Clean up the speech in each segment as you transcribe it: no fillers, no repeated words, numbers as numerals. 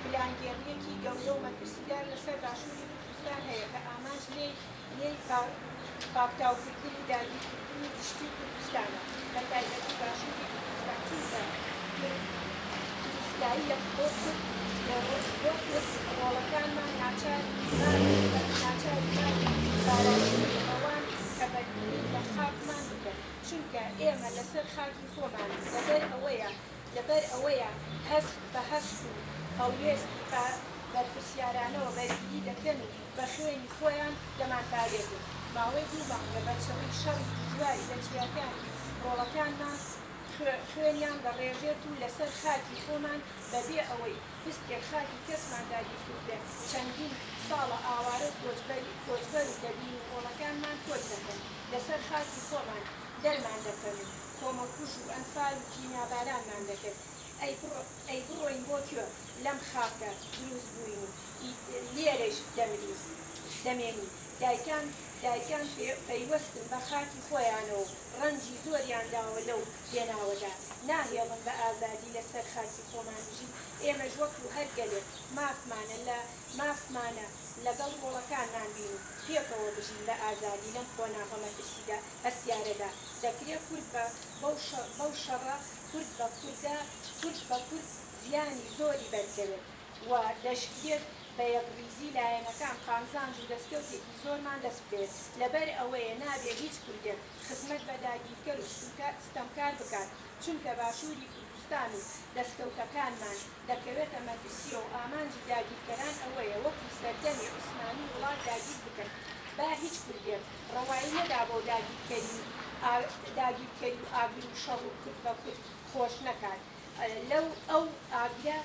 پلانگیریەکی گەورە و مەترسیدار لەسەر باشووری کوردستان هەیە کە ئاماژ لێی پاکتاوکردنی داگیرکردنی گشتی کوردستانە بە تایبەتی باشووری کوردستان دروستایی بۆ ڕۆڵەکانمان ناچار باراشتی ئەوان کە بەدیلی لە خاکمان بکەن چونکە ئێمە لەسەر خاکی خۆمان لەبەر ئەوەیە هەست بە هەست و هەڵوێستی بەرپرسیارانەوە بەرگری دەکەن و بە خوێنی خۆیان دەمانپارێزن ماوەی دوو مانگ لە بەرچەوەی شەڕی دژواری لە جیاکانی ڕۆڵەکانمان خوێنیان دەڕێژێت و لەسەر خاکی خۆمان بەبێ ئەوەی پستێک خاکی کەسمان داگیرکردێ چەندین ساڵە ئاوارە کۆچبەر و دەبین و ڕۆڵەکانمان کۆچ دەکەن لەسەر خاکی خۆمان دەرمان دەکەن کۆمەکوژ و ئەنفال و کیمیابارانمان دەکەن ئەی بڕۆین بۆ کوێ لەم خاکە دروست بووین و لێرەش دەمێنی دایکان پەیوەستن بە خاکی خۆیانەوە ڕەنجی زۆریان داوە لەو پێناوەدا ناهێڵن بە ئازادی لەسەر خاکی خۆمان بژین ئێمەش وەکو هەر گەلێک مافمانە لەگەڵ ڕۆڵەکانمان بین و پێکەوە بژین بە ئازادی لەم خۆناغەمەترسیدا هەستیارەدا دەکرێت کورد بەو شەڕە کورد بە کورد زیانی زۆری بەرکەوێت و دەشکرێت بە یەکریزی لایەنەکان قامزانج و دەستکەوتێکی زۆرمان دەست بێت لەبەر ئەوەیە نابێت هیچ کوردێک خزمەت بە داگیرکەر و ستەمکار بکات چونکە باشووری کوردستان و دەستکەوتەکانمان دەکەوێتە مەترسیە و ئامانجی داگیرکەران ئەوەیە وەکو سەردەمی عوسمانی وڵات داگیر بکەن با هیچ کوردێک ڕەوایی نەدا بۆ داگیرکەری و ئاگر و شەڕ و کورد بە کورد خۆش نەکات لەو ئەو ئاگرە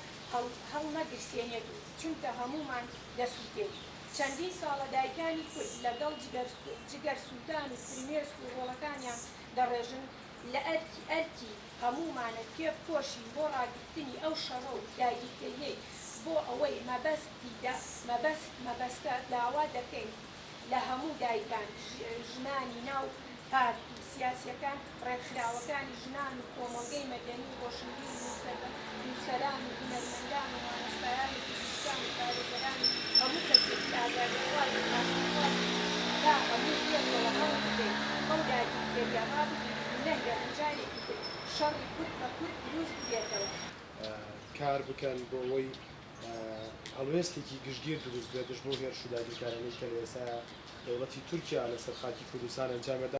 هەڵ نەگرسێنێت چونکە هەمومان دەسووتێت چەندین ساڵە دایکانی کورد لەگەڵ جگەر سووتان و فرمێسک و ڕۆڵەکانیان دەڕێژن لە ئەرکی هەمومانە پێ بکۆشین بۆ ڕاگرتنی ئەو شەڕە و داگیرکەریەی بۆ ئەوەی مەبەستە داوا دەکەین لە هەموو دایکان ژنانی ناو پارتی سیاسیەکان ڕێکخراوەکانی ژنان و کۆمەڵگەی مەدەنی و ڕۆشنبیر نووسەران و هونەرمەندان و وانەستایان و کوردستان و کارێزەران و هەموو کەسێکی ئازادیخواز و پاشەخواز تا هەموو پێکەوە هەڵ بدەین ئەو داگیرکێریە ڕابگرین و نەهێڵن جارێکی تر شەڕی کورد بە کورد دروست بێتەوە کار بکەن بۆ ئەوەی هەڵوێستێکی گشتگیر دروست بێتش بۆ هێرش و داگیرکارانەی کە لە ئێستا دەوڵەتی تورکیا لەسەر خاکی کوردستان ئەنجامەدا